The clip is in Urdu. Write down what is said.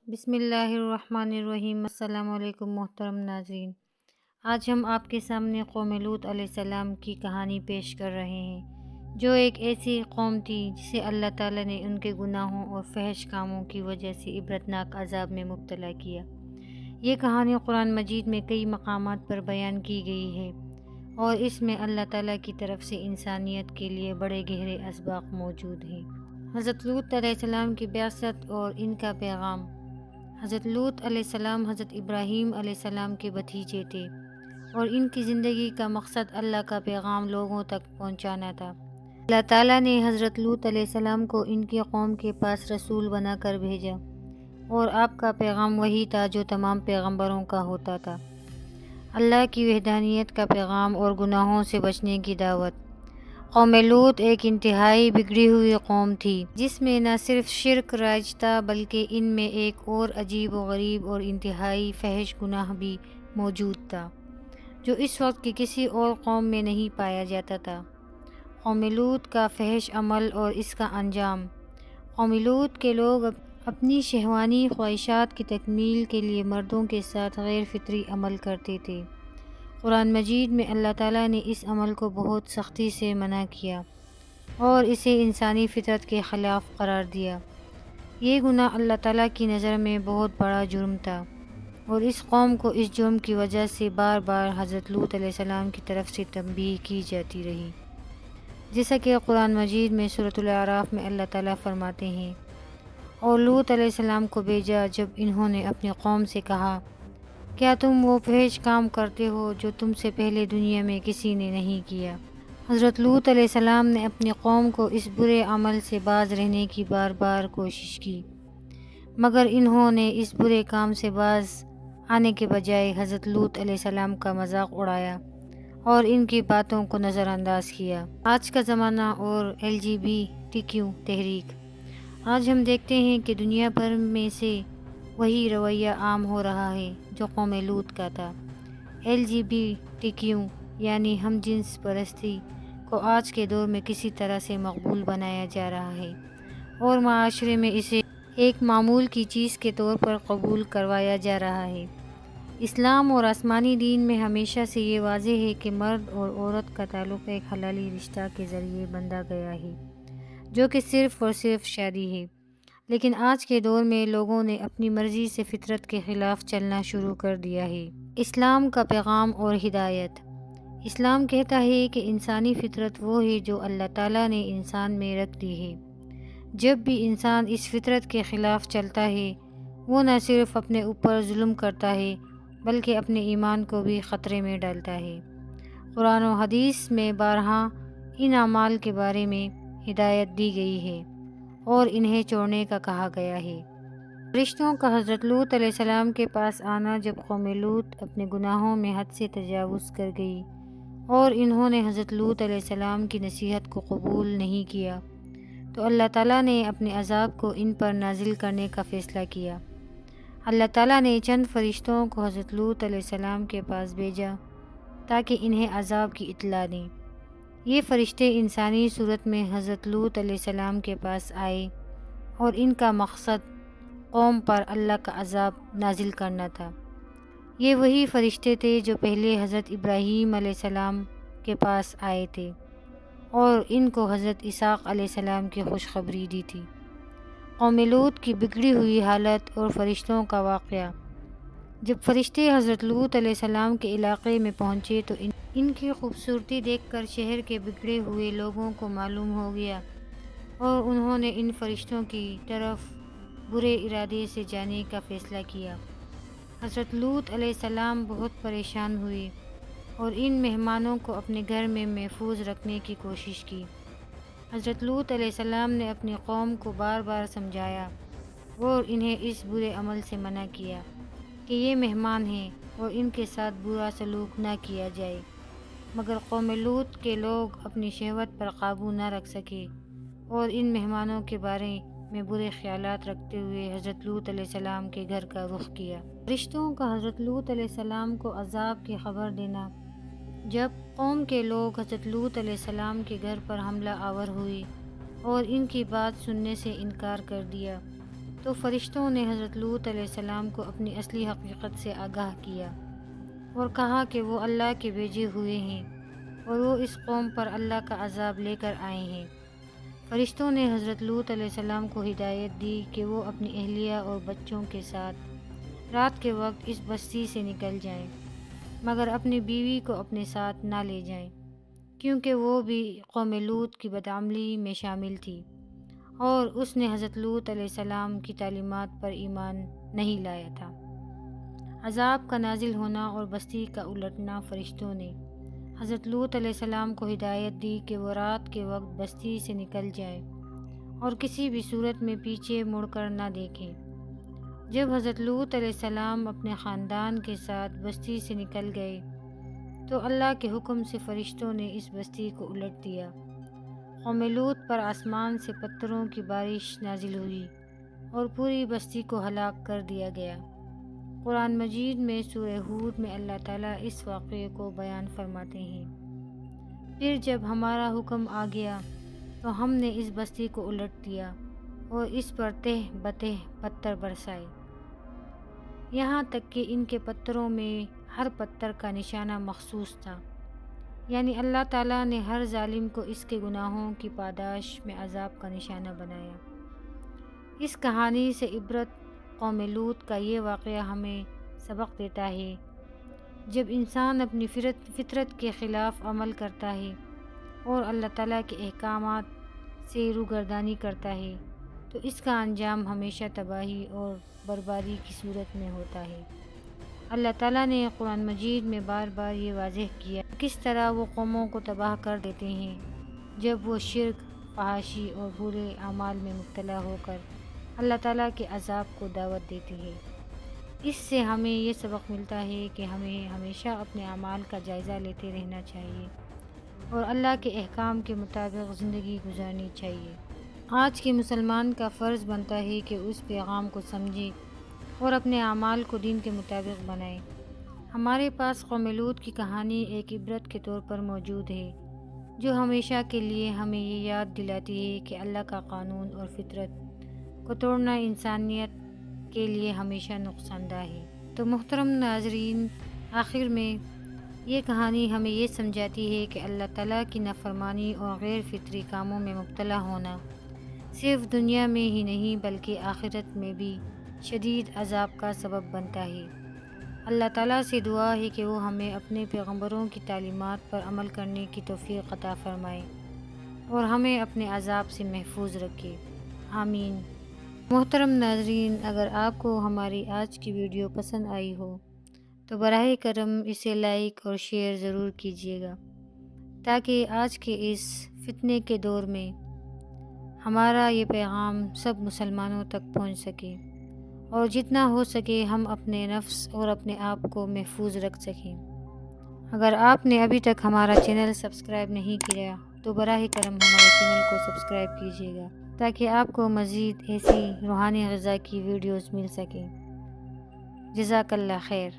بسم اللہ الرحمن الرحیم۔ السلام علیکم محترم ناظرین، آج ہم آپ کے سامنے قوم لوط علیہ السلام کی کہانی پیش کر رہے ہیں، جو ایک ایسی قوم تھی جسے اللہ تعالیٰ نے ان کے گناہوں اور فحش کاموں کی وجہ سے عبرتناک عذاب میں مبتلا کیا۔ یہ کہانی قرآن مجید میں کئی مقامات پر بیان کی گئی ہے اور اس میں اللہ تعالیٰ کی طرف سے انسانیت کے لیے بڑے گہرے اسباق موجود ہیں۔ حضرت لوط علیہ السلام کی بعثت اور ان کا پیغام۔ حضرت لوط علیہ السلام حضرت ابراہیم علیہ السلام کے بھتیجے تھے اور ان کی زندگی کا مقصد اللہ کا پیغام لوگوں تک پہنچانا تھا۔ اللہ تعالیٰ نے حضرت لوط علیہ السلام کو ان کی قوم کے پاس رسول بنا کر بھیجا اور آپ کا پیغام وہی تھا جو تمام پیغمبروں کا ہوتا تھا، اللہ کی وحدانیت کا پیغام اور گناہوں سے بچنے کی دعوت۔ قوم لوط ایک انتہائی بگڑی ہوئی قوم تھی جس میں نہ صرف شرک رائج تھا بلکہ ان میں ایک اور عجیب و غریب اور انتہائی فحش گناہ بھی موجود تھا جو اس وقت کی کسی اور قوم میں نہیں پایا جاتا تھا۔ قوم لوط کا فحش عمل اور اس کا انجام۔ قوم لوط کے لوگ اپنی شہوانی خواہشات کی تکمیل کے لیے مردوں کے ساتھ غیر فطری عمل کرتے تھے۔ قرآن مجید میں اللہ تعالیٰ نے اس عمل کو بہت سختی سے منع کیا اور اسے انسانی فطرت کے خلاف قرار دیا۔ یہ گناہ اللہ تعالیٰ کی نظر میں بہت بڑا جرم تھا اور اس قوم کو اس جرم کی وجہ سے بار بار حضرت لوط علیہ السلام کی طرف سے تنبیہ کی جاتی رہی، جیسا کہ قرآن مجید میں سورۃ الاعراف میں اللہ تعالیٰ فرماتے ہیں، اور لوط علیہ السلام کو بھیجا جب انہوں نے اپنی قوم سے کہا، کیا تم وہ فحش کام کرتے ہو جو تم سے پہلے دنیا میں کسی نے نہیں کیا؟ حضرت لوط علیہ السلام نے اپنی قوم کو اس برے عمل سے باز رہنے کی بار بار کوشش کی، مگر انہوں نے اس برے کام سے باز آنے کے بجائے حضرت لوط علیہ السلام کا مذاق اڑایا اور ان کی باتوں کو نظر انداز کیا۔ آج کا زمانہ اور LGBTQ تحریک۔ آج ہم دیکھتے ہیں کہ دنیا بھر میں سے وہی رویہ عام ہو رہا ہے جو قوم لوط کا تھا۔ LGBTQ یعنی ہم جنس پرستی کو آج کے دور میں کسی طرح سے مقبول بنایا جا رہا ہے اور معاشرے میں اسے ایک معمول کی چیز کے طور پر قبول کروایا جا رہا ہے۔ اسلام اور آسمانی دین میں ہمیشہ سے یہ واضح ہے کہ مرد اور عورت کا تعلق ایک حلالی رشتہ کے ذریعے بندھا گیا ہے جو کہ صرف اور صرف شادی ہے، لیکن آج کے دور میں لوگوں نے اپنی مرضی سے فطرت کے خلاف چلنا شروع کر دیا ہے۔ اسلام کا پیغام اور ہدایت۔ اسلام کہتا ہے کہ انسانی فطرت وہ ہے جو اللہ تعالیٰ نے انسان میں رکھ دی ہے۔ جب بھی انسان اس فطرت کے خلاف چلتا ہے، وہ نہ صرف اپنے اوپر ظلم کرتا ہے بلکہ اپنے ایمان کو بھی خطرے میں ڈالتا ہے۔ قرآن و حدیث میں بارہا ان اعمال کے بارے میں ہدایت دی گئی ہے اور انہیں چھوڑنے کا کہا گیا ہے۔ فرشتوں کا حضرت لوط علیہ السلام کے پاس آنا۔ جب قوم لوط اپنے گناہوں میں حد سے تجاوز کر گئی اور انہوں نے حضرت لوط علیہ السلام کی نصیحت کو قبول نہیں کیا تو اللہ تعالیٰ نے اپنے عذاب کو ان پر نازل کرنے کا فیصلہ کیا۔ اللہ تعالیٰ نے چند فرشتوں کو حضرت لوط علیہ السلام کے پاس بھیجا تاکہ انہیں عذاب کی اطلاع دیں۔ یہ فرشتے انسانی صورت میں حضرت لوط علیہ السلام کے پاس آئے اور ان کا مقصد قوم پر اللہ کا عذاب نازل کرنا تھا۔ یہ وہی فرشتے تھے جو پہلے حضرت ابراہیم علیہ السلام کے پاس آئے تھے اور ان کو حضرت اسحاق علیہ السلام کی خوشخبری دی تھی۔ قوم لوط کی بگڑی ہوئی حالت اور فرشتوں کا واقعہ۔ جب فرشتے حضرت لوط علیہ السلام کے علاقے میں پہنچے تو ان کی خوبصورتی دیکھ کر شہر کے بگڑے ہوئے لوگوں کو معلوم ہو گیا اور انہوں نے ان فرشتوں کی طرف برے ارادے سے جانے کا فیصلہ کیا۔ حضرت لوط علیہ السلام بہت پریشان ہوئے اور ان مہمانوں کو اپنے گھر میں محفوظ رکھنے کی کوشش کی۔ حضرت لوط علیہ السلام نے اپنی قوم کو بار بار سمجھایا اور انہیں اس برے عمل سے منع کیا کہ یہ مہمان ہیں اور ان کے ساتھ برا سلوک نہ کیا جائے، مگر قوم لوط کے لوگ اپنی شہوت پر قابو نہ رکھ سکے اور ان مہمانوں کے بارے میں برے خیالات رکھتے ہوئے حضرت لوط علیہ السلام کے گھر کا رخ کیا۔ فرشتوں کا حضرت لوط علیہ السلام کو عذاب کی خبر دینا۔ جب قوم کے لوگ حضرت لوط علیہ السلام کے گھر پر حملہ آور ہوئے اور ان کی بات سننے سے انکار کر دیا تو فرشتوں نے حضرت لوط علیہ السلام کو اپنی اصلی حقیقت سے آگاہ کیا اور کہا کہ وہ اللہ کے بھیجے ہوئے ہیں اور وہ اس قوم پر اللہ کا عذاب لے کر آئے ہیں۔ فرشتوں نے حضرت لوط علیہ السلام کو ہدایت دی کہ وہ اپنی اہلیہ اور بچوں کے ساتھ رات کے وقت اس بستی سے نکل جائیں، مگر اپنی بیوی کو اپنے ساتھ نہ لے جائیں، کیونکہ وہ بھی قوم لوط کی بدعملی میں شامل تھی اور اس نے حضرت لوط علیہ السلام کی تعلیمات پر ایمان نہیں لایا تھا۔ عذاب کا نازل ہونا اور بستی کا الٹنا۔ فرشتوں نے حضرت لوط علیہ السلام کو ہدایت دی کہ وہ رات کے وقت بستی سے نکل جائے اور کسی بھی صورت میں پیچھے مڑ کر نہ دیکھیں۔ جب حضرت لوط علیہ السلام اپنے خاندان کے ساتھ بستی سے نکل گئے تو اللہ کے حکم سے فرشتوں نے اس بستی کو الٹ دیا۔ قوم لوط پر آسمان سے پتھروں کی بارش نازل ہوئی اور پوری بستی کو ہلاک کر دیا گیا۔ قرآن مجید میں سورہ ہود میں اللہ تعالیٰ اس واقعے کو بیان فرماتے ہیں، پھر جب ہمارا حکم آ گیا تو ہم نے اس بستی کو الٹ دیا اور اس پر تہ بتہ پتھر برسائے، یہاں تک کہ ان کے پتھروں میں ہر پتھر کا نشانہ مخصوص تھا، یعنی اللہ تعالیٰ نے ہر ظالم کو اس کے گناہوں کی پاداش میں عذاب کا نشانہ بنایا۔ اس کہانی سے عبرت قوم لوط کا یہ واقعہ ہمیں سبق دیتا ہے، جب انسان اپنی فطرت کے خلاف عمل کرتا ہے اور اللہ تعالیٰ کے احکامات سے روگردانی کرتا ہے تو اس کا انجام ہمیشہ تباہی اور بربادی کی صورت میں ہوتا ہے۔ اللہ تعالیٰ نے قرآن مجید میں بار بار یہ واضح کیا کس طرح وہ قوموں کو تباہ کر دیتے ہیں جب وہ شرک، فحاشی اور برے اعمال میں مبتلا ہو کر اللہ تعالیٰ کے عذاب کو دعوت دیتے ہیں۔ اس سے ہمیں یہ سبق ملتا ہے کہ ہمیں ہمیشہ اپنے اعمال کا جائزہ لیتے رہنا چاہیے اور اللہ کے احکام کے مطابق زندگی گزارنی چاہیے۔ آج کے مسلمان کا فرض بنتا ہے کہ اس پیغام کو سمجھے اور اپنے اعمال کو دین کے مطابق بنائے۔ ہمارے پاس قوم لوط کی کہانی ایک عبرت کے طور پر موجود ہے، جو ہمیشہ کے لیے ہمیں یہ یاد دلاتی ہے کہ اللہ کا قانون اور فطرت کو توڑنا انسانیت کے لیے ہمیشہ نقصان دہ ہے۔ تو محترم ناظرین، آخر میں یہ کہانی ہمیں یہ سمجھاتی ہے کہ اللہ تعالیٰ کی نافرمانی اور غیر فطری کاموں میں مبتلا ہونا صرف دنیا میں ہی نہیں بلکہ آخرت میں بھی شدید عذاب کا سبب بنتا ہے۔ اللہ تعالیٰ سے دعا ہے کہ وہ ہمیں اپنے پیغمبروں کی تعلیمات پر عمل کرنے کی توفیق عطا فرمائے اور ہمیں اپنے عذاب سے محفوظ رکھے، آمین۔ محترم ناظرین، اگر آپ کو ہماری آج کی ویڈیو پسند آئی ہو تو براہ کرم اسے لائک اور شیئر ضرور کیجیے گا، تاکہ آج کے اس فتنے کے دور میں ہمارا یہ پیغام سب مسلمانوں تک پہنچ سکے اور جتنا ہو سکے ہم اپنے نفس اور اپنے آپ کو محفوظ رکھ سکیں۔ اگر آپ نے ابھی تک ہمارا چینل سبسکرائب نہیں کیا تو براہ کرم ہمارے چینل کو سبسکرائب کیجیے گا، تاکہ آپ کو مزید ایسی روحانی غذا کی ویڈیوز مل سکیں۔ جزاک اللہ خیر۔